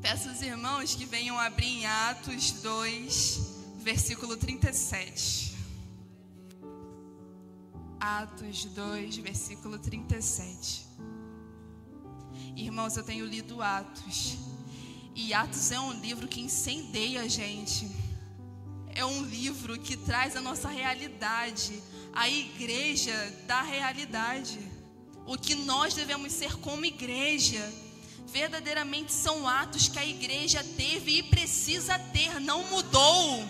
Peço aos irmãos que venham abrir em Atos 2, versículo 37. Atos 2, versículo 37. Irmãos, eu tenho lido Atos. E Atos é um livro que incendeia a gente. É um livro que traz a nossa realidade, a igreja da realidade. O que nós devemos ser como igreja. Verdadeiramente são atos que a igreja teve e precisa ter. Não mudou.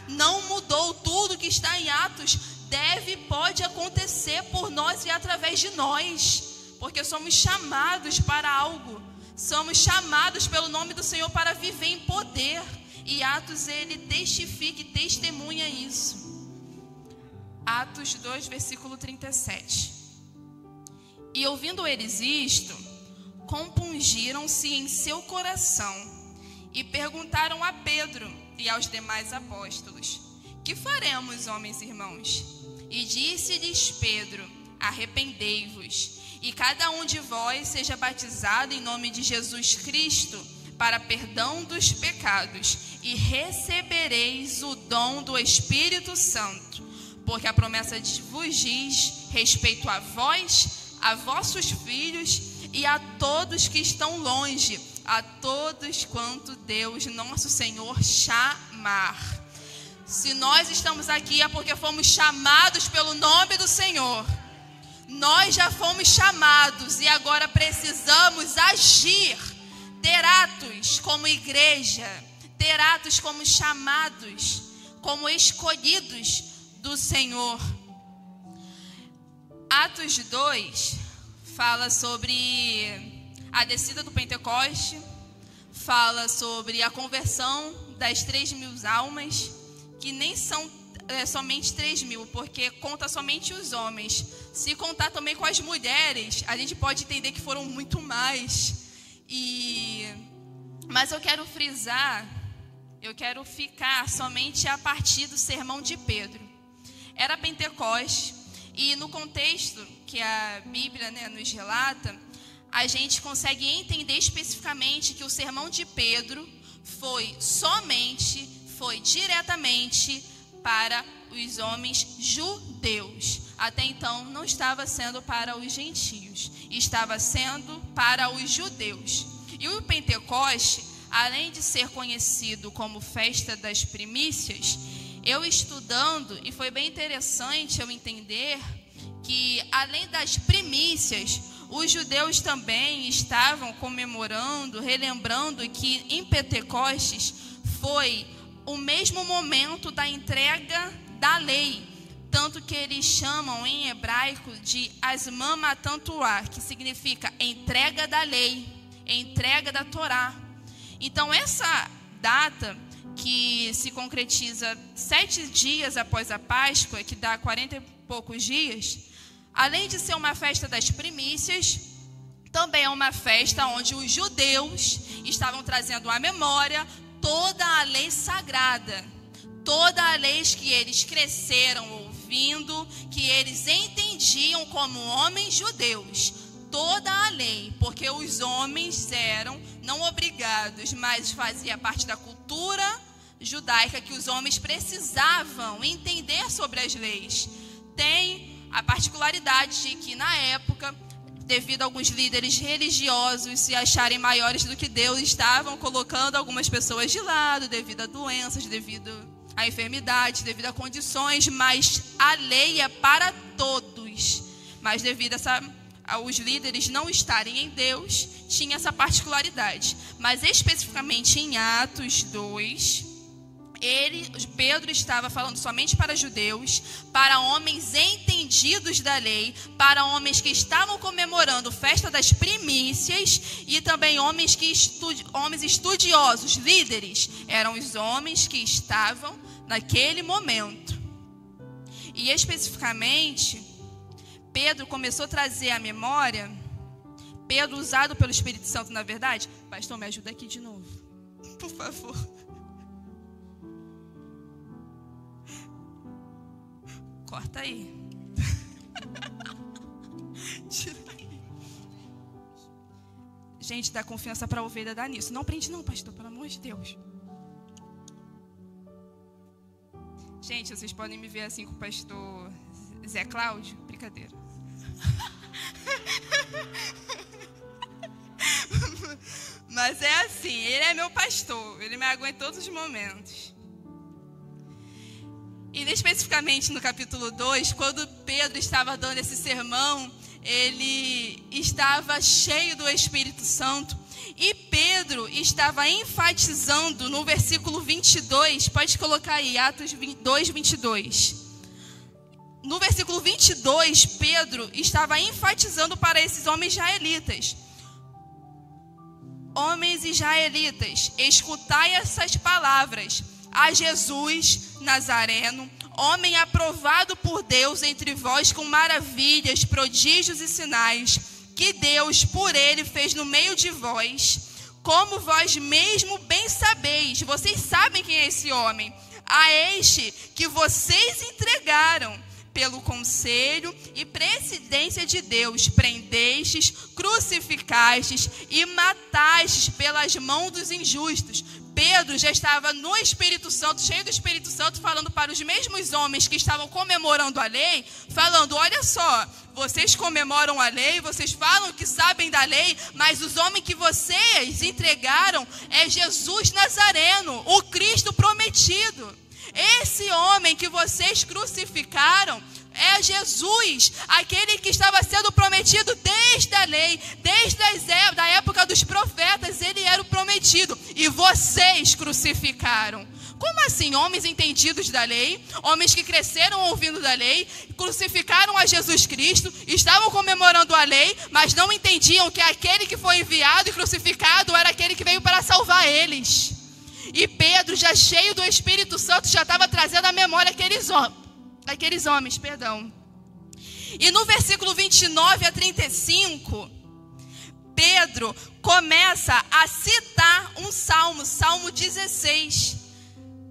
Não mudou. Tudo que está em Atos deve e pode acontecer por nós e através de nós. Porque somos chamados para algo. Somos chamados pelo nome do Senhor para viver em poder. E Atos, ele testifica e testemunha isso. Atos 2, versículo 37. E ouvindo eles isto, compungiram-se em seu coração e perguntaram a Pedro e aos demais apóstolos: que faremos, homens e irmãos? E disse-lhes Pedro: arrependei-vos, e cada um de vós seja batizado em nome de Jesus Cristo para perdão dos pecados, e recebereis o dom do Espírito Santo, porque a promessa vos diz respeito a vós, a vossos filhos e a todos que estão longe, a todos quanto Deus nosso Senhor chamar. Se nós estamos aqui é porque fomos chamados pelo nome do Senhor. Nós já fomos chamados e agora precisamos agir, ter atos como igreja, ter atos como chamados, como escolhidos do Senhor. Atos 2 fala sobre a descida do Pentecoste, fala sobre a conversão das 3.000 almas, que nem são somente 3.000, porque conta somente os homens. Se contar também com as mulheres, a gente pode entender que foram muito mais. Mas eu quero frisar, eu quero ficar somente a partir do sermão de Pedro. Era Pentecoste, e no contexto que a Bíblia, nos relata, a gente consegue entender especificamente que o sermão de Pedro foi diretamente para os homens judeus. Até então não estava sendo para os gentios, estava sendo para os judeus. E o Pentecoste, além de ser conhecido como festa das primícias, eu estudando, e foi bem interessante eu entender que além das primícias, os judeus também estavam comemorando, relembrando que em Pentecostes foi o mesmo momento da entrega da lei, tanto que eles chamam em hebraico de Asman Matantuá, que significa entrega da lei, entrega da Torá. Então essa data, que se concretiza 7 dias após a Páscoa, que dá 40 e poucos dias, além de ser uma festa das primícias, também é uma festa onde os judeus estavam trazendo à memória toda a lei sagrada, toda a lei que eles cresceram ouvindo, que eles entendiam como homens judeus, toda a lei, porque os homens eram não obrigados, mas fazia parte da cultura judaica que os homens precisavam entender sobre as leis. Tem a particularidade de que na época, devido a alguns líderes religiosos se acharem maiores do que Deus, estavam colocando algumas pessoas de lado devido a doenças, devido a enfermidades, devido a condições, mas a lei é para todos. Mas devido aos líderes não estarem em Deus, tinha essa particularidade. Mas especificamente em Atos 2, Pedro estava falando somente para judeus, para homens entendidos da lei, para homens que estavam comemorando festa das primícias, e também homens estudiosos, líderes, eram os homens que estavam naquele momento. E especificamente, Pedro começou a trazer à memória, Pedro usado pelo Espírito Santo, na verdade. Pastor, me ajuda aqui de novo, por favor. Corta aí. Gente, dá confiança para a ovelha dar nisso. Não prende não, pastor, pelo amor de Deus. Gente, vocês podem me ver assim com o pastor Zé Cláudio? Brincadeira. Mas é assim, ele é meu pastor, ele me aguenta em todos os momentos. E especificamente no capítulo 2, quando Pedro estava dando esse sermão, ele estava cheio do Espírito Santo. E Pedro estava enfatizando no versículo 22, pode colocar aí, Atos 2, 22. No versículo 22, Pedro estava enfatizando para esses homens israelitas. Homens israelitas, escutai essas palavras. A Jesus Nazareno, homem aprovado por Deus entre vós com maravilhas, prodígios e sinais, que Deus por ele fez no meio de vós, como vós mesmo bem sabeis. Vocês sabem quem é esse homem. A este que vocês entregaram pelo conselho e presidência de Deus, prendestes, crucificastes e matastes pelas mãos dos injustos. Pedro já estava no Espírito Santo, cheio do Espírito Santo, falando para os mesmos homens que estavam comemorando a lei, falando, olha só, vocês comemoram a lei, vocês falam que sabem da lei, mas os homens que vocês entregaram é Jesus Nazareno, o Cristo prometido. Esse homem que vocês crucificaram é Jesus, aquele que estava sendo prometido desde a lei, desde a época dos profetas, ele era o prometido, e vocês crucificaram. Como assim? Homens entendidos da lei, homens que cresceram ouvindo da lei, crucificaram a Jesus Cristo, estavam comemorando a lei, mas não entendiam que aquele que foi enviado e crucificado era aquele que veio para salvar eles. E Pedro, já cheio do Espírito Santo, já estava trazendo à memória aqueles homens. E no versículo 29 a 35, Pedro começa a citar um salmo, Salmo 16,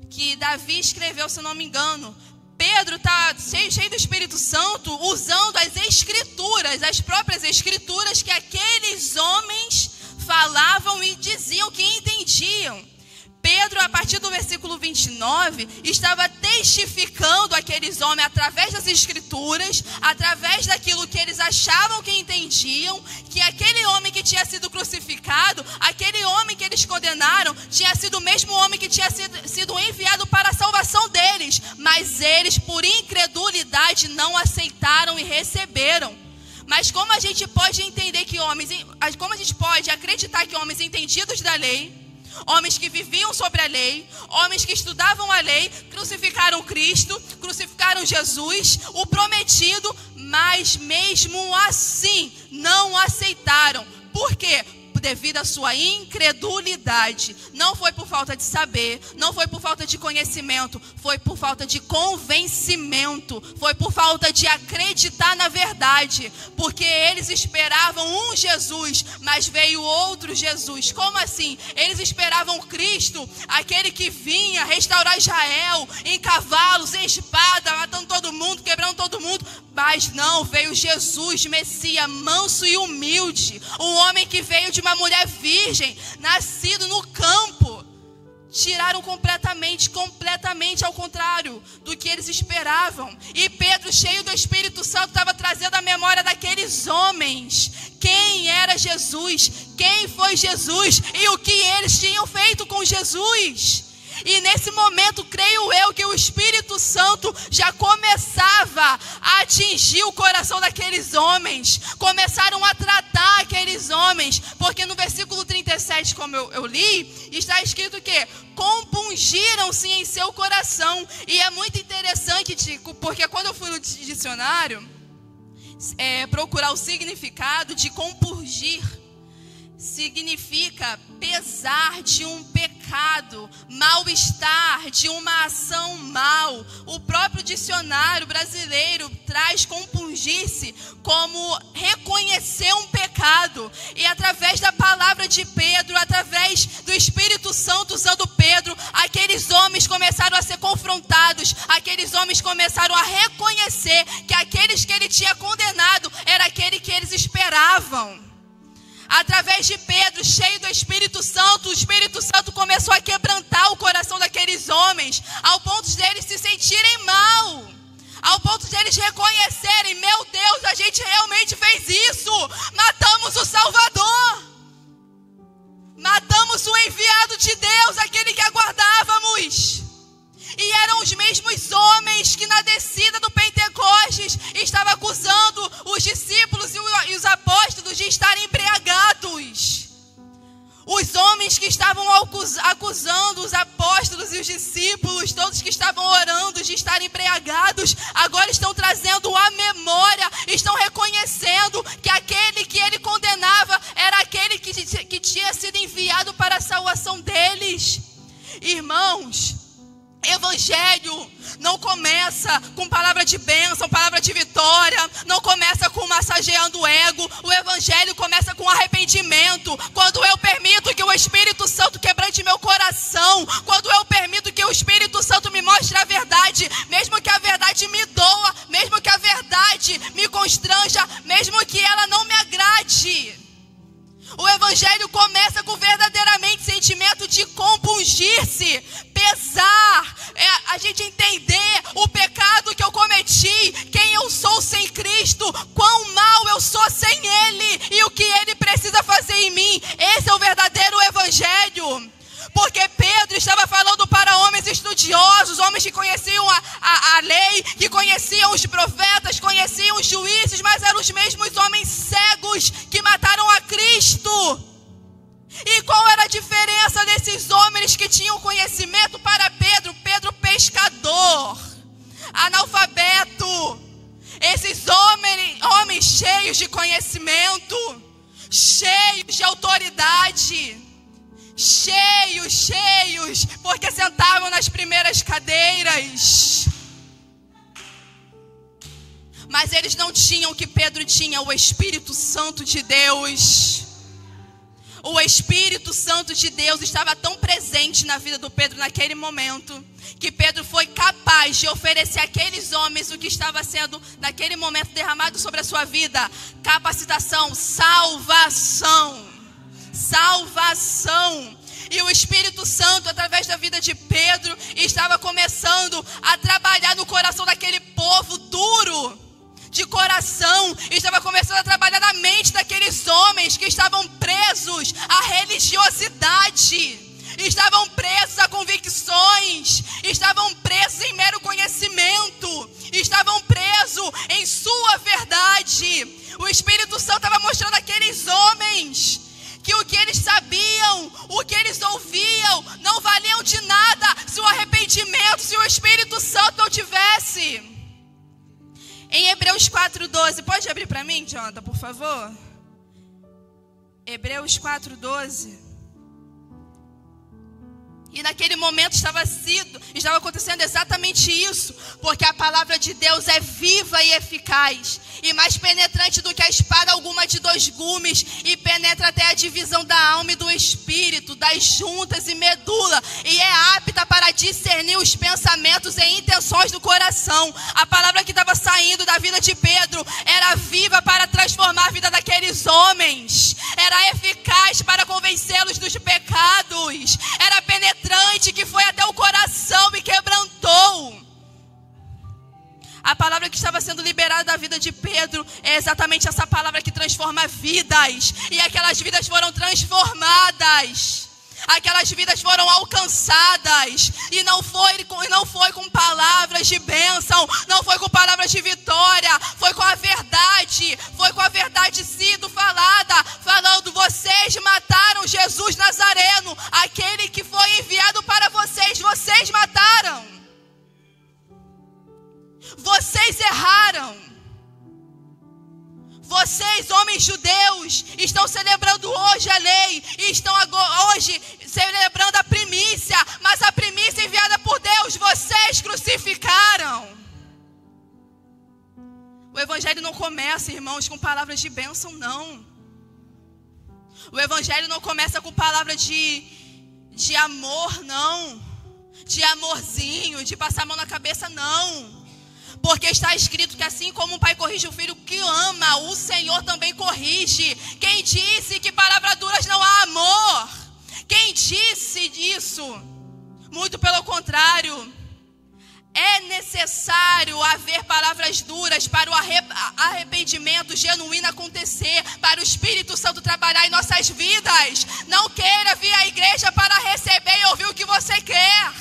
que Davi escreveu, se eu não me engano. Pedro está cheio do Espírito Santo, usando as escrituras, as próprias escrituras que aqueles homens falavam e diziam que entendiam. Pedro, a partir do versículo 29, estava testificando aqueles homens através das escrituras, através daquilo que eles achavam que entendiam, que aquele homem que tinha sido crucificado, aquele homem que eles condenaram, tinha sido o mesmo homem que tinha sido enviado para a salvação deles, mas eles, por incredulidade, não aceitaram e receberam. Mas como a gente pode entender que como a gente pode acreditar que homens entendidos da lei, homens que viviam sobre a lei, homens que estudavam a lei, crucificaram Cristo, crucificaram Jesus, o prometido, mas mesmo assim não aceitaram. Por quê? Devido à sua incredulidade. Não foi por falta de saber, não foi por falta de conhecimento, foi por falta de convencimento, foi por falta de acreditar na verdade, porque eles esperavam um Jesus, mas veio outro Jesus. Como assim? Eles esperavam Cristo, aquele que vinha restaurar Israel em cavalos, em espada, matando todo mundo, quebrando todo mundo, mas não, veio Jesus, Messias, manso e humilde, um homem que veio de uma mulher virgem, nascido no campo. Tiraram completamente ao contrário do que eles esperavam. E Pedro, cheio do Espírito Santo, estava trazendo a memória daqueles homens. Quem era Jesus? Quem foi Jesus? E o que eles tinham feito com Jesus? E nesse momento, creio eu, que o Espírito Santo já começava a atingir o coração daqueles homens. Começaram a tratar aqueles homens. Porque no versículo 37, como eu li, está escrito que compungiram-se em seu coração. E é muito interessante, porque quando eu fui no dicionário procurar o significado de compungir, significa pesar de um pecado, mal-estar de uma ação mal. O próprio dicionário brasileiro traz compungir-se como reconhecer um pecado. E através da palavra de Pedro, através do Espírito Santo usando Pedro, aqueles homens começaram a ser confrontados, aqueles homens começaram a reconhecer que aqueles que ele tinha condenado era aquele que eles esperavam. Através de Pedro, cheio do Espírito Santo, o Espírito Santo começou a quebrantar o coração daqueles homens, ao ponto de eles se sentirem mal, ao ponto de eles reconhecerem: meu Deus, a gente realmente fez isso, matamos o Salvador, matamos o enviado de Deus, aquele que aguardávamos. E eram os mesmos homens que na descida do Pentecostes estavam acusando os discípulos e os apóstolos de estarem embriagados. Os homens que estavam acusando os apóstolos e os discípulos, todos que estavam orando de estarem embriagados, agora estão trazendo à memória, estão reconhecendo que aquele que ele condenava era aquele que tinha sido enviado para a salvação deles. Irmãos, Evangelho não começa com palavra de bênção, palavra de vitória, não começa com massageando o ego. O Evangelho começa com arrependimento. Quando eu permito que o Espírito Santo quebrante meu coração, quando eu permito que o Espírito Santo me mostre a verdade, mesmo que a verdade me doa, mesmo que a verdade me constranja, mesmo que ela não me agrade. O Evangelho começa com verdadeiramente sentimento de compungir-se, pesar, a gente entender o pecado que eu cometi, quem eu sou sem Cristo, quão mal eu sou sem Ele e o que Ele precisa fazer em mim. Esse é o verdadeiro Evangelho. Porque Pedro estava falando para homens estudiosos, homens que conheciam a lei, que conheciam os profetas, conheciam os juízes, mas eram os mesmos homens cegos que mataram a Cristo. E qual era a diferença desses homens que tinham conhecimento para Pedro? Pedro pescador, analfabeto. Esses homens cheios de conhecimento, cheios de autoridade, cheios, porque sentavam nas primeiras cadeiras. Mas eles não tinham o que Pedro tinha, o Espírito Santo de Deus. O Espírito Santo de Deus estava tão presente na vida do Pedro naquele momento, que Pedro foi capaz de oferecer àqueles homens o que estava sendo naquele momento derramado sobre a sua vida: capacitação, salvação. E o Espírito Santo, através da vida de Pedro, estava começando a trabalhar no coração daquele povo duro de coração, estava começando a trabalhar na mente daqueles homens que estavam presos à religiosidade, estavam presos a convicções, estavam presos em mero conhecimento, estavam presos em sua verdade. O Espírito Santo estava mostrando àqueles homens que o que eles sabiam, o que eles ouviam, não valiam de nada se o arrependimento, se o Espírito Santo não tivesse. Em Hebreus 4:12, pode abrir para mim, Jonathan, por favor? Hebreus 4:12. E naquele momento estava acontecendo exatamente isso, porque a palavra de Deus é viva e eficaz, e mais penetrante do que a espada alguma de 2 gumes, e penetra até a divisão da alma e do espírito, das juntas e medula, e é apta para discernir os pensamentos e intenções do coração. A palavra que estava saindo da vida de Pedro era viva para transformar a vida daqueles homens, era eficaz para convencê-los dos pecados, era penetrante, que foi até o coração e quebrantou. A palavra que estava sendo liberada da vida de Pedro é exatamente essa palavra que transforma vidas. E aquelas vidas foram transformadas, aquelas vidas foram alcançadas. E não foi com palavras de bênção, não foi com palavras de vitória, foi com a verdade. Foi com a verdade sendo falada, falando: vocês mataram Jesus Nazareno, aquele que foi enviado para vocês, vocês mataram. Vocês erraram. Vocês, homens judeus, estão celebrando hoje a lei, e estão hoje celebrando a primícia, mas a primícia enviada por Deus, vocês crucificaram. O Evangelho não começa, irmãos, com palavras de bênção, não. O Evangelho não começa com palavras de amor, não. De amorzinho, de passar a mão na cabeça, não. Porque está escrito que assim como o pai corrige o filho que ama, o Senhor também corrige. Quem disse que palavras duras não há amor? Quem disse isso? Muito pelo contrário. É necessário haver palavras duras para o arrependimento genuíno acontecer, para o Espírito Santo trabalhar em nossas vidas. Não queira vir à igreja para receber e ouvir o que você quer.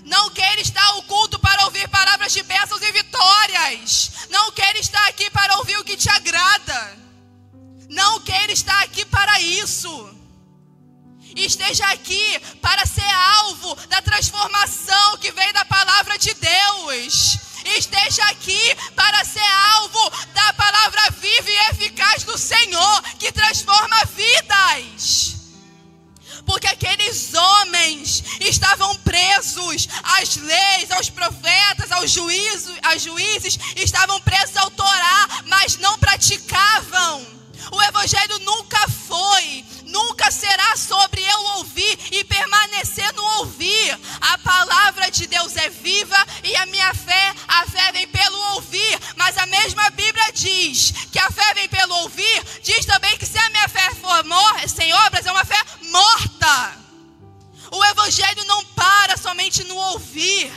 Não queira estar ao culto para ouvir palavras de bênçãos e vitórias. Não queira estar aqui para ouvir o que te agrada. Não queira estar aqui para isso. Esteja aqui para ser alvo da transformação que vem da palavra de Deus. Esteja aqui para ser alvo da palavra viva e eficaz do Senhor, que transforma vidas. Porque aqueles homens estavam presos às leis, aos profetas, aos juízes, estavam presos ao Torá, mas não praticavam. O evangelho nunca será sobre eu ouvir e permanecer no ouvir. A palavra de Deus é viva e a fé vem pelo ouvir. Mas a mesma Bíblia diz que a fé vem pelo ouvir, diz também que se a minha fé for sem obras, é uma fé morta. O evangelho não para somente no ouvir.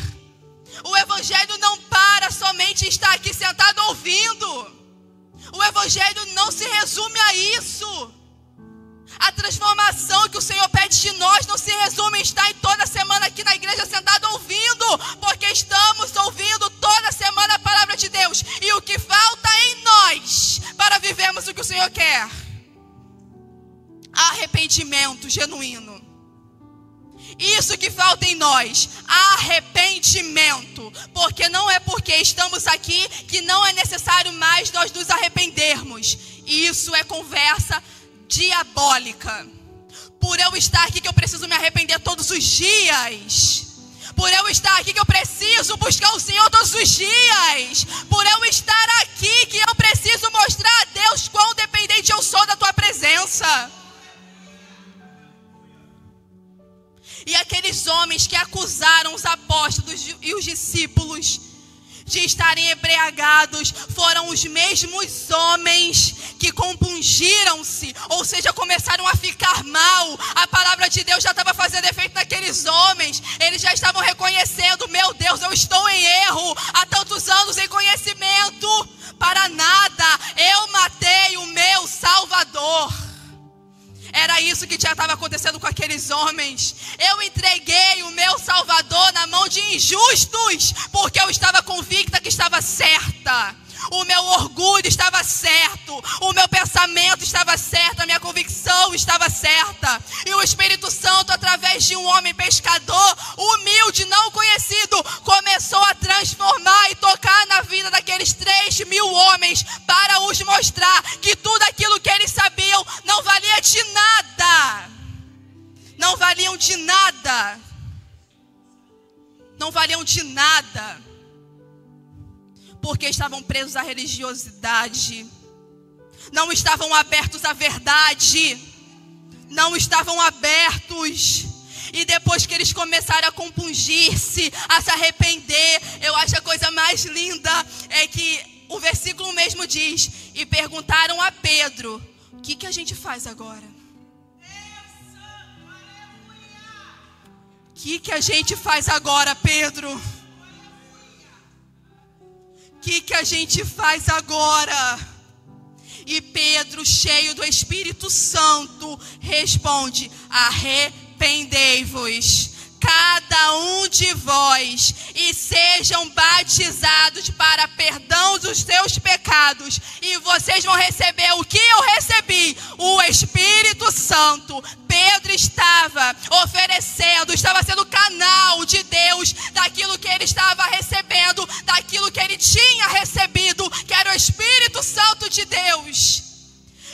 O evangelho não para somente em estar aqui sentado ouvindo. O evangelho não se resume a isso. A transformação que o Senhor pede de nós não se resume em estar toda semana aqui na igreja sentado ouvindo, porque estamos ouvindo toda semana a palavra de Deus. E o que falta em nós para vivermos o que o Senhor quer? Arrependimento genuíno. Isso que falta em nós, arrependimento. Porque não é porque estamos aqui que não é necessário mais nós nos arrependermos. Isso é conversa diabólica. Por eu estar aqui que eu preciso me arrepender todos os dias. Por eu estar aqui que eu preciso buscar o Senhor todos os dias. Por eu estar aqui que eu preciso mostrar a Deus quão dependente eu sou da tua presença. E aqueles homens que acusaram os apóstolos e os discípulos de estarem embriagados foram os mesmos homens que compungiram-se, ou seja, começaram a ficar mal. A palavra de Deus já estava fazendo efeito naqueles homens. Eles já estavam reconhecendo: meu Deus, eu estou em erro há tantos anos em conhecimento, para nada, eu matei o meu Salvador. Era isso que já estava acontecendo com aqueles homens. Eu entreguei o meu Salvador na mão de injustos, porque eu estava convicta que estava certa. O meu orgulho estava certo, o meu pensamento estava certo, a minha convicção estava certa. E o Espírito Santo, através de um homem pescador, humilde, não conhecido, começou a transformar e tocar na vida daqueles 3.000 homens, para os mostrar que tudo aquilo que eles sabiam não valia de nada. Não valiam de nada. Não valiam de nada. Porque estavam presos à religiosidade. Não estavam abertos à verdade. Não estavam abertos. E depois que eles começaram a compungir-se, a se arrepender, eu acho a coisa mais linda é que o versículo mesmo diz: e perguntaram a Pedro: o que a gente faz agora? O que a gente faz agora, Pedro? O que a gente faz agora? E Pedro, cheio do Espírito Santo, responde: arrependei-vos, cada um de vós, e sejam batizados para perdão dos seus pecados, e vocês vão receber o que eu recebi, o Espírito Santo. Pedro estava oferecendo, estava sendo canal de Deus, daquilo que ele estava recebendo, daquilo que ele tinha recebido, que era o Espírito Santo de Deus.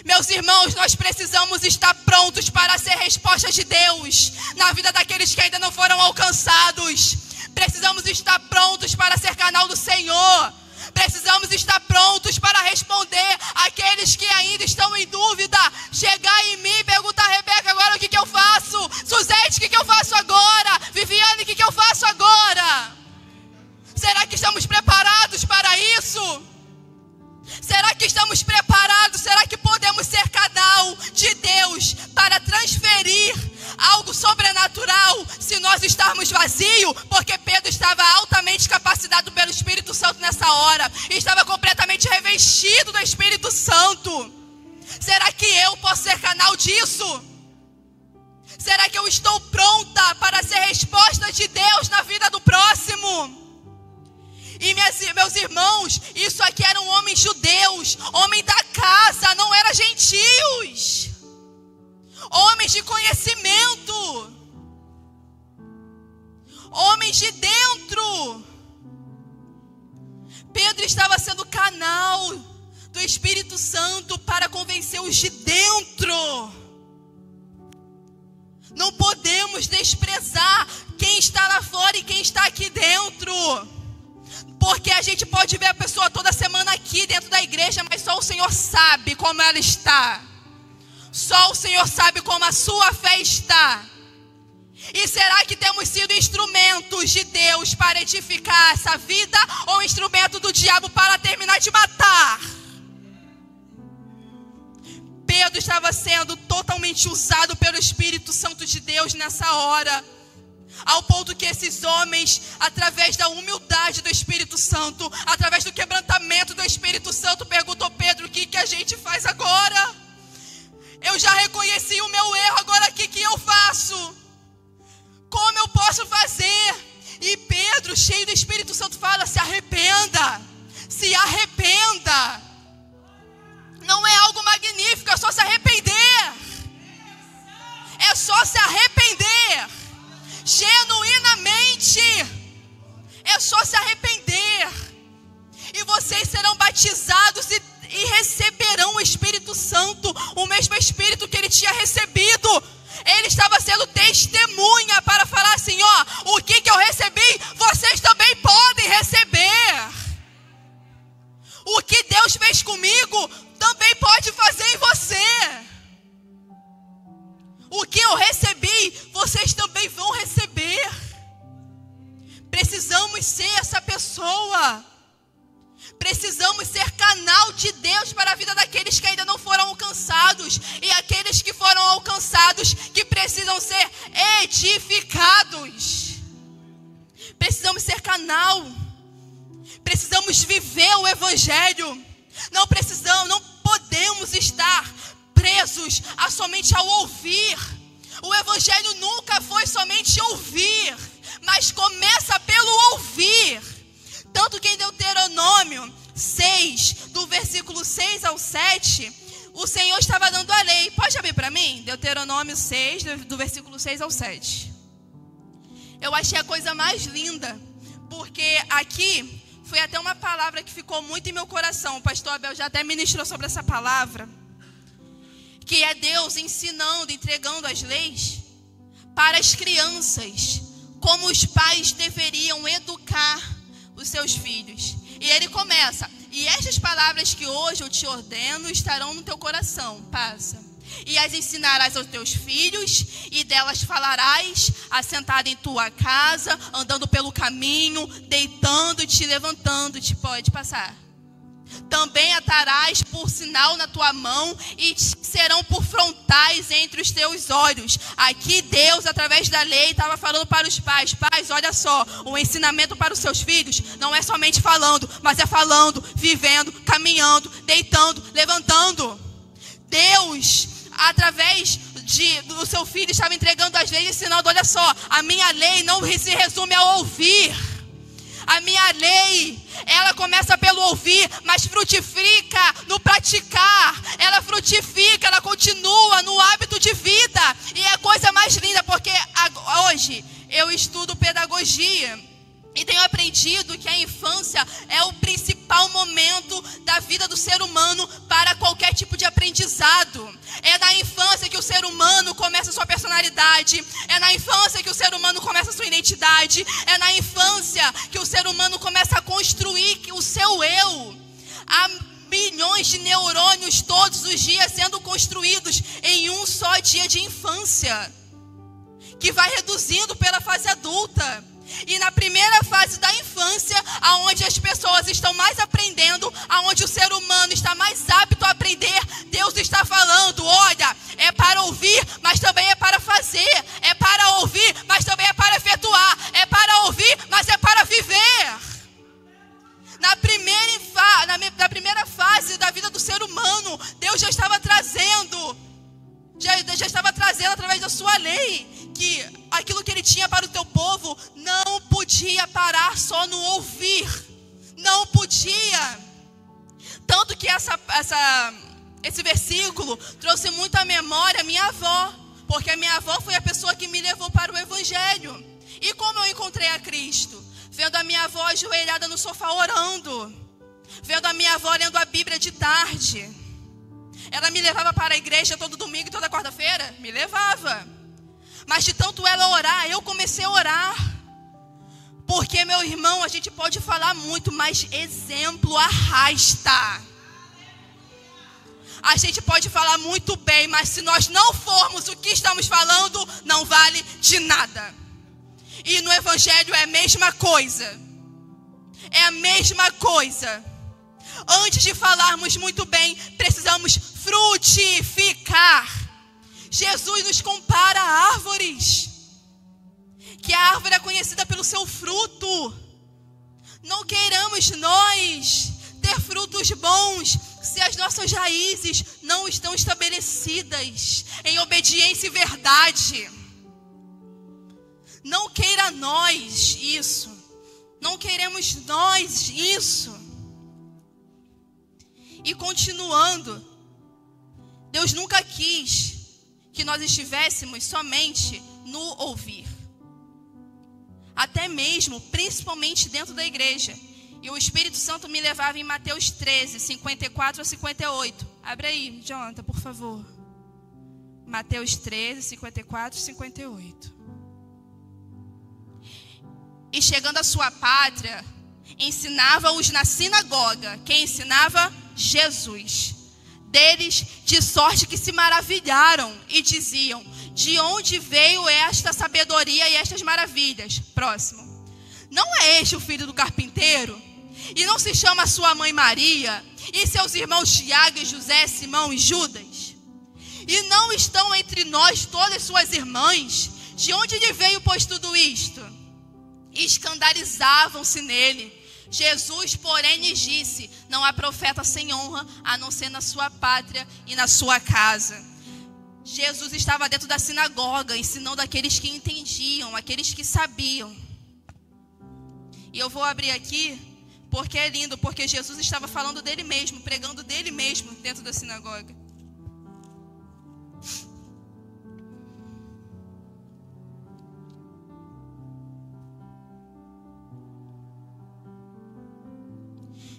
Meus irmãos, nós precisamos estar prontos para ser respostas de Deus na vida daqueles que ainda não foram alcançados. Precisamos estar prontos para ser canal do Senhor. Precisamos estar prontos para responder àqueles que ainda estão em dúvida. Chegar em mim e perguntar: Rebeca, agora o que eu faço? Suzete, o que eu faço agora? Viviane, o que eu faço agora? Será que estamos preparados algo sobrenatural se nós estarmos vazios, porque Pedro estava altamente capacitado pelo Espírito Santo nessa hora, e estava completamente revestido do Espírito Santo. Será que eu posso ser canal disso? Será que eu estou pronta para ser resposta de Deus na vida do próximo? E meus irmãos, isso aqui eram homens judeus, homem da casa, não eram gentios, homens de conhecimento, homens de dentro. Pedro estava sendo canal do Espírito Santo para convencer os de dentro. Não podemos desprezar quem está lá fora e quem está aqui dentro. Porque a gente pode ver a pessoa toda semana aqui dentro da igreja, mas só o Senhor sabe como ela está. Só o Senhor sabe como a sua fé está. E será que temos sido instrumentos de Deus para edificar essa vida, ou instrumento do diabo para terminar de matar? Pedro estava sendo totalmente usado pelo Espírito Santo de Deus nessa hora, ao ponto que esses homens, através da humildade do Espírito Santo, através do quebrantamento do Espírito Santo, perguntou: Pedro, o que a gente faz agora? Eu já reconheci o meu erro, agora o que eu faço? Como eu posso fazer? E Pedro, cheio do Espírito Santo, fala: se arrependa, se arrependa. Não é algo magnífico, é só se arrepender. É só se arrepender. Genuinamente. É só se arrepender. E vocês serão batizados e receberão o Espírito Santo. O mesmo Espírito que ele tinha recebido. Ele estava sendo testemunha para falar assim: ó, o que eu recebi, vocês também podem receber. O que Deus fez comigo, também pode fazer em você. O que eu recebi, vocês também vão receber. Precisamos ser essa pessoa. Precisamos ser canal de Deus para a vida daqueles que ainda não foram alcançados, e aqueles que foram alcançados, que precisam ser edificados. Precisamos ser canal. Precisamos viver o Evangelho. Não podemos estar presos a somente ao ouvir. O Evangelho nunca foi somente ouvir, mas começa pelo ouvir. Tanto que em Deuteronômio 6, do versículo 6 ao 7, o Senhor estava dando a lei. Pode abrir para mim? Deuteronômio 6, do versículo 6 ao 7. Eu achei a coisa mais linda, porque aqui foi até uma palavra que ficou muito em meu coração. O pastor Abel já até ministrou sobre essa palavra, que é Deus ensinando, entregando as leis para as crianças, como os pais deveriam educar os seus filhos. E ele começa: e estas palavras que hoje eu te ordeno estarão no teu coração. Passa. E as ensinarás aos teus filhos, e delas falarás, assentado em tua casa, andando pelo caminho, deitando-te, levantando-te. Pode passar. Também atarás por sinal na tua mão, e serão por frontais entre os teus olhos. Aqui Deus, através da lei, estava falando para os pais: pais, olha só, o ensinamento para os seus filhos não é somente falando, mas é falando, vivendo, caminhando, deitando, levantando. Deus, através do seu filho, estava entregando as leis, ensinando: olha só, a minha lei não se resume a ouvir. A minha lei, ela começa pelo ouvir, mas frutifica no praticar. Ela frutifica, ela continua no hábito de vida. E é a coisa mais linda, porque hoje eu estudo pedagogia e tenho aprendido que a infância é o principal momento da vida do ser humano para qualquer tipo de aprendizado. É na infância que o ser humano começa a sua personalidade. É na infância que o ser humano começa a sua identidade. É na infância que o ser humano começa a construir o seu eu. Há milhões de neurônios todos os dias sendo construídos em um só dia de infância, que vai reduzindo pela fase adulta. E na primeira fase da infância, aonde as pessoas estão mais aprendendo, aonde o ser humano está mais apto a aprender, Deus está falando: olha, é para ouvir, mas também é para fazer. da sua lei, que aquilo que ele tinha para o teu povo não podia parar só no ouvir. Não podia. Tanto que esse versículo trouxe muito à memória a minha avó, porque a minha avó foi a pessoa que me levou para o Evangelho. E como eu encontrei a Cristo? Vendo a minha avó ajoelhada no sofá orando, vendo a minha avó lendo a Bíblia de tarde. Ela me levava para a igreja todo domingo e toda quarta-feira, me levava. Mas de tanto ela orar, eu comecei a orar. Porque, meu irmão, a gente pode falar muito, mas exemplo arrasta. A gente pode falar muito bem, mas se nós não formos o que estamos falando, não vale de nada. E no Evangelho é a mesma coisa. É a mesma coisa. Antes de falarmos muito bem, precisamos frutificar. Jesus nos compara a árvores, que a árvore é conhecida pelo seu fruto. Não queiramos nós ter frutos bons se as nossas raízes não estão estabelecidas em obediência e verdade. Não queira nós isso. Não queremos nós isso. E continuando, Deus nunca quis que nós estivéssemos somente no ouvir. Até mesmo, principalmente dentro da igreja. E o Espírito Santo me levava em Mateus 13, 54 a 58. Abre aí, Jonathan, por favor. Mateus 13, 54 e 58. E chegando à sua pátria, ensinava-os na sinagoga. Quem ensinava? Jesus. Deles, de sorte que se maravilharam e diziam: de onde veio esta sabedoria e estas maravilhas? Próximo. Não é este o filho do carpinteiro? E não se chama sua mãe Maria? E seus irmãos Tiago e José, Simão e Judas? E não estão entre nós todas suas irmãs? De onde lhe veio, pois, tudo isto? E escandalizavam-se nele. Jesus, porém, lhes disse: não há profeta sem honra, a não ser na sua pátria e na sua casa. Jesus estava dentro da sinagoga, ensinando aqueles que entendiam, aqueles que sabiam. E eu vou abrir aqui, porque é lindo, porque Jesus estava falando dele mesmo, pregando dele mesmo dentro da sinagoga.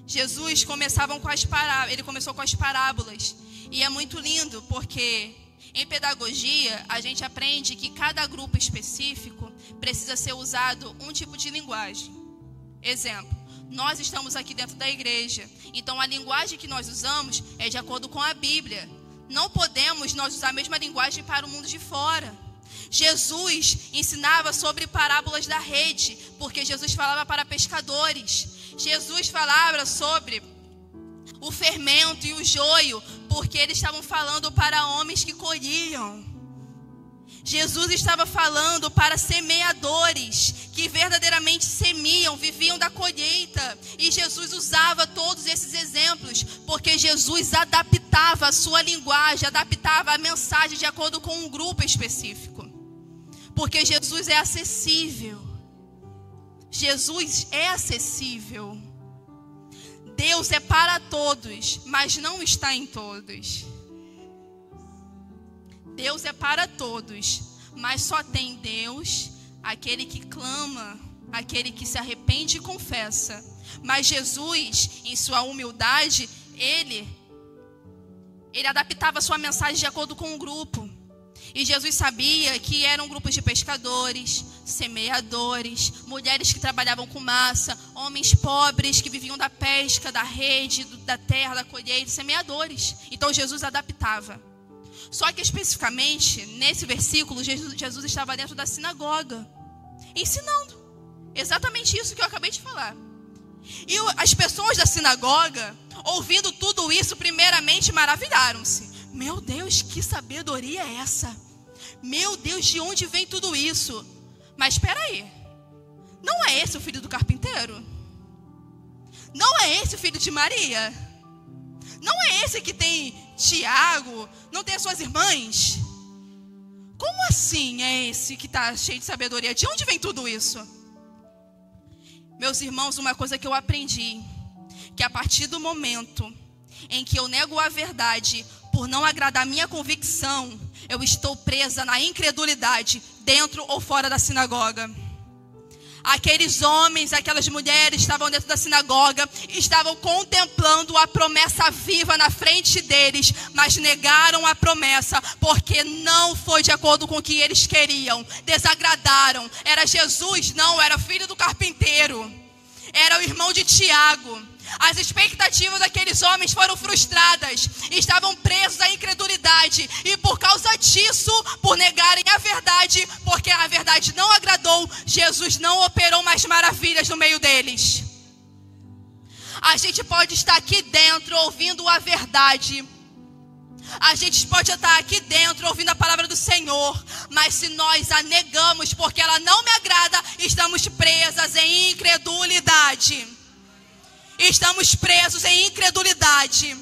Jesus ele começou com as parábolas. E é muito lindo, porque em pedagogia a gente aprende que cada grupo específico precisa ser usado um tipo de linguagem. Exemplo, nós estamos aqui dentro da igreja, então a linguagem que nós usamos é de acordo com a Bíblia. Não podemos nós usar a mesma linguagem para o mundo de fora. Jesus ensinava sobre parábolas da rede, porque Jesus falava para pescadores. Jesus falava sobre o fermento e o joio, porque eles estavam falando para homens que colhiam. Jesus estava falando para semeadores, que verdadeiramente semiam, viviam da colheita. E Jesus usava todos esses exemplos, porque Jesus adaptava a sua linguagem, adaptava a mensagem de acordo com um grupo específico. Porque Jesus é acessível. Jesus é acessível. Deus é para todos, mas não está em todos. Deus é para todos, mas só tem Deus aquele que clama, aquele que se arrepende e confessa. Mas Jesus, em sua humildade, ele adaptava a sua mensagem de acordo com o grupo. E Jesus sabia que eram grupos de pescadores, semeadores, mulheres que trabalhavam com massa, homens pobres que viviam da pesca, da rede, da terra, da colheita, semeadores. Então Jesus adaptava. Só que especificamente, nesse versículo, Jesus estava dentro da sinagoga, ensinando. Exatamente isso que eu acabei de falar. E as pessoas da sinagoga, ouvindo tudo isso, primeiramente maravilharam-se. Meu Deus, que sabedoria é essa? Meu Deus, de onde vem tudo isso? Mas espera aí, não é esse o filho do carpinteiro? Não é esse o filho de Maria? Não é esse que tem Tiago? Não tem as suas irmãs? Como sim é esse que está cheio de sabedoria? De onde vem tudo isso? Meus irmãos, uma coisa que eu aprendi, que a partir do momento em que eu nego a verdade por não agradar a minha convicção, eu estou presa na incredulidade, dentro ou fora da sinagoga. Aqueles homens, aquelas mulheres estavam dentro da sinagoga, estavam contemplando a promessa viva na frente deles, mas negaram a promessa, porque não foi de acordo com o que eles queriam, desagradaram. Era Jesus? Não, era filho do carpinteiro, era o irmão de Tiago. As expectativas daqueles homens foram frustradas, estavam presos à incredulidade, e por causa disso, por negarem a verdade, porque a verdade não agradou, Jesus não operou mais maravilhas no meio deles. A gente pode estar aqui dentro ouvindo a verdade, a gente pode estar aqui dentro ouvindo a palavra do Senhor, mas se nós a negamos porque ela não me agrada, estamos presas em incredulidade. Estamos presos em incredulidade.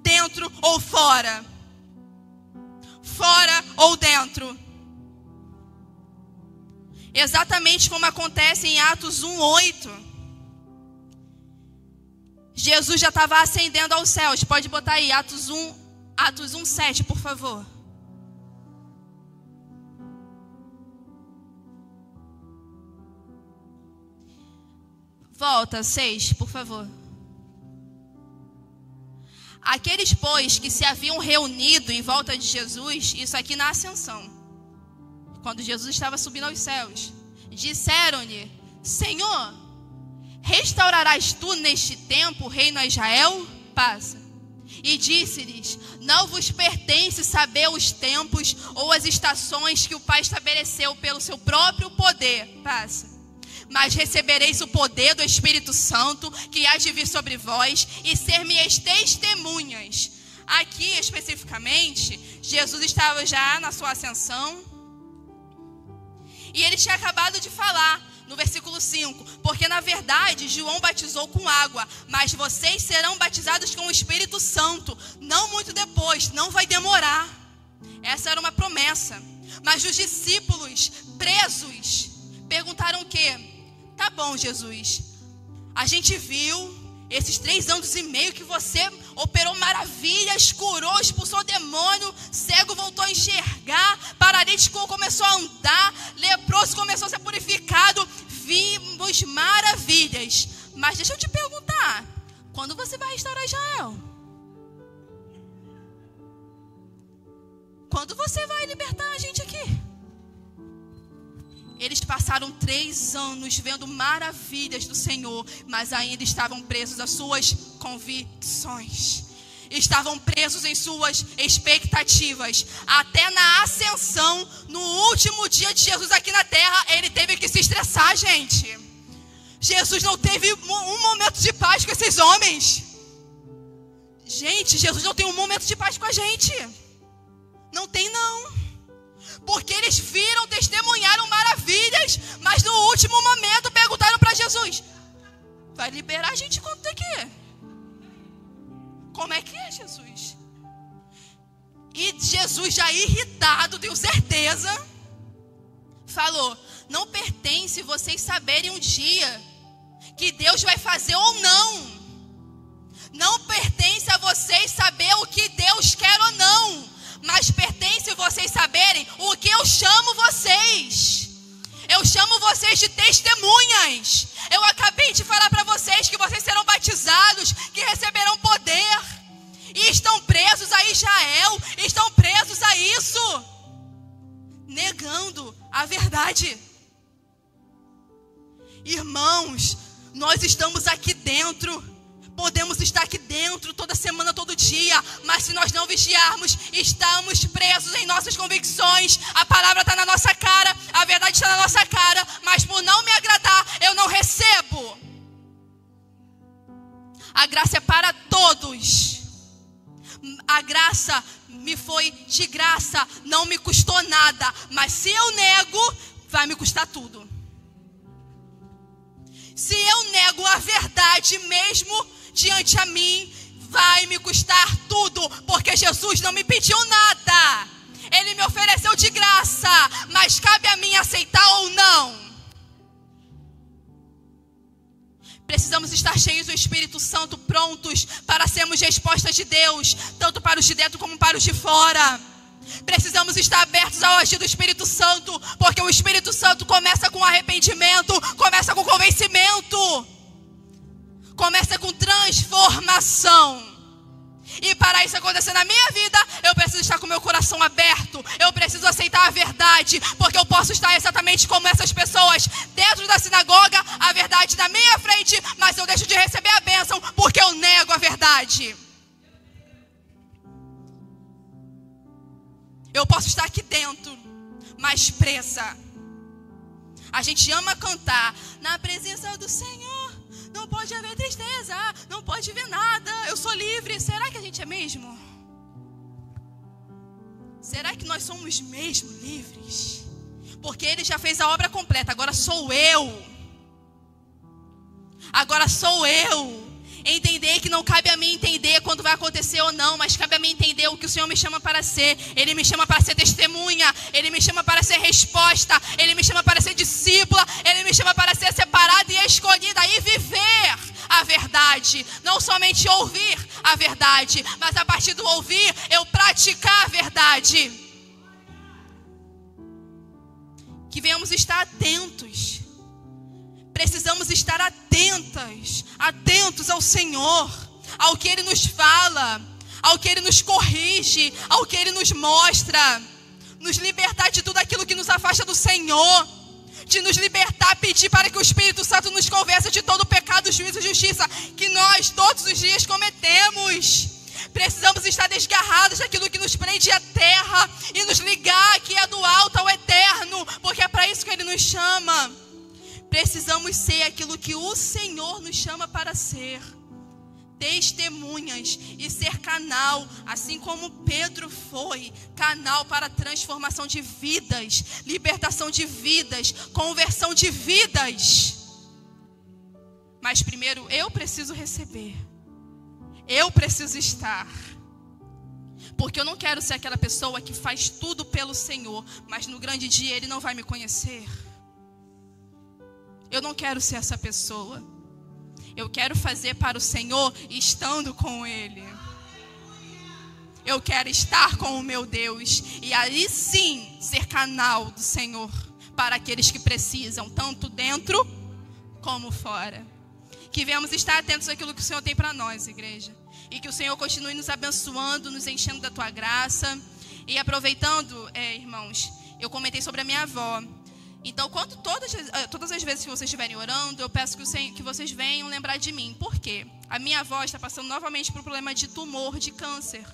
Dentro ou fora? Fora ou dentro? Exatamente como acontece em Atos 1:8. Jesus já estava ascendendo aos céus. Pode botar aí, Atos 1:7, por favor. Volta, 6, por favor. Aqueles, pois, que se haviam reunido em volta de Jesus, isso aqui na ascensão, quando Jesus estava subindo aos céus, disseram-lhe: Senhor, restaurarás tu neste tempo o reino a Israel? Passa. E disse-lhes: não vos pertence saber os tempos ou as estações que o Pai estabeleceu pelo seu próprio poder. Passa. Mas recebereis o poder do Espírito Santo, que há de vir sobre vós, e ser-me-eis testemunhas. Aqui, especificamente, Jesus estava já na sua ascensão, e ele tinha acabado de falar, no versículo 5, porque na verdade João batizou com água, mas vocês serão batizados com o Espírito Santo, não muito depois, não vai demorar. Essa era uma promessa. Mas os discípulos, presos, perguntaram o quê? Tá bom, Jesus, a gente viu esses 3 anos e meio que você operou maravilhas, curou, expulsou demônio, cego voltou a enxergar, paralítico começou a andar, leproso começou a ser purificado, vimos maravilhas. Mas deixa eu te perguntar, quando você vai restaurar Israel? Quando você vai libertar a gente aqui? Eles passaram 3 anos vendo maravilhas do Senhor, mas ainda estavam presos às suas convicções. Estavam presos em suas expectativas. Até na ascensão, no último dia de Jesus aqui na terra, ele teve que se estressar, gente. Jesus não teve um momento de paz com esses homens. Gente, Jesus não tem um momento de paz com a gente. Não tem, não. Porque eles viram, testemunharam maravilhas, mas no último momento perguntaram para Jesus: vai liberar a gente quanto daqui? Como é que é, Jesus? E Jesus, já irritado, tenho certeza, falou: não pertence vocês saberem um dia que Deus vai fazer ou não. Não pertence a vocês saber o que Deus quer ou não. Mas pertence vocês saberem o que eu chamo vocês. Eu chamo vocês de testemunhas. Eu acabei de falar para vocês que vocês serão batizados, que receberão poder. E estão presos a Israel, estão presos a isso, negando a verdade. Irmãos, nós estamos aqui dentro. Podemos estar aqui dentro toda semana, todo dia, mas se nós não vigiarmos, estamos presos em nossas convicções. A palavra está na nossa cara, a verdade está na nossa cara, mas por não me agradar, eu não recebo. A graça é para todos. A graça me foi de graça, não me custou nada, mas se eu nego, vai me custar tudo. Se eu nego a verdade mesmo diante a mim, vai me custar tudo, porque Jesus não me pediu nada. de graça, mas cabe a mim aceitar ou não. Precisamos estar cheios do Espírito Santo, prontos para sermos respostas de Deus, tanto para os de dentro como para os de fora. Precisamos estar abertos ao agir do Espírito Santo, porque o Espírito Santo começa com arrependimento, começa com convencimento, começa com transformação. E para isso acontecer na minha vida, eu preciso estar com meu coração aberto. Eu preciso aceitar a verdade, porque eu posso estar exatamente como essas pessoas dentro da sinagoga, a verdade na minha frente, mas eu deixo de receber a bênção porque eu nego a verdade. Eu posso estar aqui dentro, mas presa. A gente ama cantar na presença do Senhor. Não pode haver tristeza, não pode ver nada, eu sou livre. Será que a gente é mesmo? Será que nós somos mesmo livres? Porque Ele já fez a obra completa, agora sou eu. Agora sou eu. Entender que não cabe a mim entender quando vai acontecer ou não, mas cabe a mim entender o que o Senhor me chama para ser. Ele me chama para ser testemunha, Ele me chama para ser resposta, Ele me chama para ser discípula, Ele me chama para ser separada e escolhida e viver a verdade. Não somente ouvir a verdade, mas a partir do ouvir, eu praticar a verdade. Que venhamos estar atentos. Precisamos estar atentos ao Senhor, ao que Ele nos fala, ao que Ele nos corrige, ao que Ele nos mostra. Nos libertar de tudo aquilo que nos afasta do Senhor. De nos libertar, pedir para que o Espírito Santo nos convença de todo o pecado, juízo e justiça que nós todos os dias cometemos. Precisamos estar desgarrados daquilo que nos prende à terra e nos ligar que é do alto ao eterno, porque é para isso que Ele nos chama. Precisamos ser aquilo que o Senhor nos chama para ser. Testemunhas e ser canal, assim como Pedro foi canal para transformação de vidas, libertação de vidas, conversão de vidas. Mas primeiro eu preciso receber. Eu preciso estar. Porque eu não quero ser aquela pessoa que faz tudo pelo Senhor, mas no grande dia Ele não vai me conhecer. Eu não quero ser essa pessoa. Eu quero fazer para o Senhor estando com Ele. Eu quero estar com o meu Deus. E aí sim ser canal do Senhor para aqueles que precisam, tanto dentro como fora. Que venhamos estar atentos àquilo que o Senhor tem para nós, igreja. E que o Senhor continue nos abençoando, nos enchendo da tua graça. E aproveitando, irmãos, eu comentei sobre a minha avó. Então, todas as vezes que vocês estiverem orando, eu peço que vocês venham lembrar de mim. Por quê? A minha avó está passando novamente por um problema de tumor, de câncer.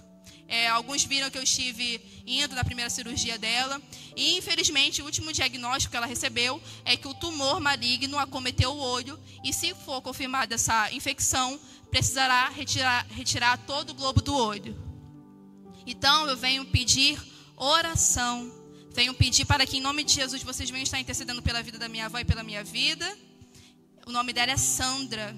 Alguns viram que eu estive indo na primeira cirurgia dela. E, infelizmente, o último diagnóstico que ela recebeu é que o tumor maligno acometeu o olho. E, se for confirmada essa infecção, precisará retirar todo o globo do olho. Então, eu venho pedir oração. Venho pedir para que, em nome de Jesus, vocês venham estar intercedendo pela vida da minha avó e pela minha vida. O nome dela é Sandra.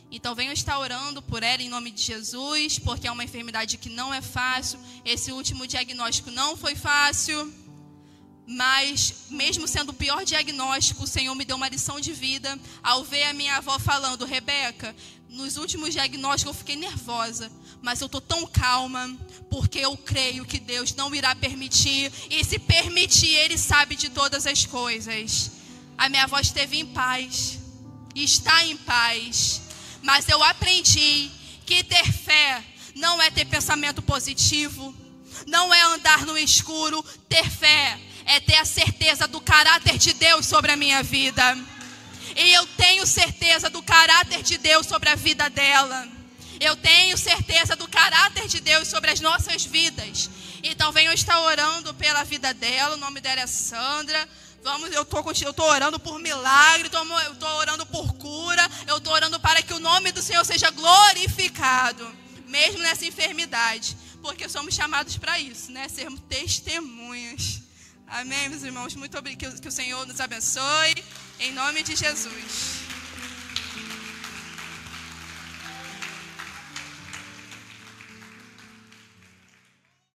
Então, venham estar orando por ela em nome de Jesus, porque é uma enfermidade que não é fácil. Esse último diagnóstico não foi fácil. Mas, mesmo sendo o pior diagnóstico, o Senhor me deu uma lição de vida. Ao ver a minha avó falando, Rebeca, nos últimos diagnósticos eu fiquei nervosa. Mas eu estou tão calma, porque eu creio que Deus não irá permitir. E se permitir, Ele sabe de todas as coisas. A minha avó esteve em paz, está em paz. Mas eu aprendi que ter fé não é ter pensamento positivo, não é andar no escuro. Ter fé é ter a certeza do caráter de Deus sobre a minha vida. E eu tenho certeza do caráter de Deus sobre a vida dela. Eu tenho certeza do caráter de Deus sobre as nossas vidas. Então venham estar orando pela vida dela. O nome dela é Sandra. Eu estou orando por milagre, eu estou orando por cura. Eu estou orando para que o nome do Senhor seja glorificado, mesmo nessa enfermidade. Porque somos chamados para isso, né? Sermos testemunhas. Amém, meus irmãos? Muito obrigado. Que o Senhor nos abençoe. Em nome de Jesus.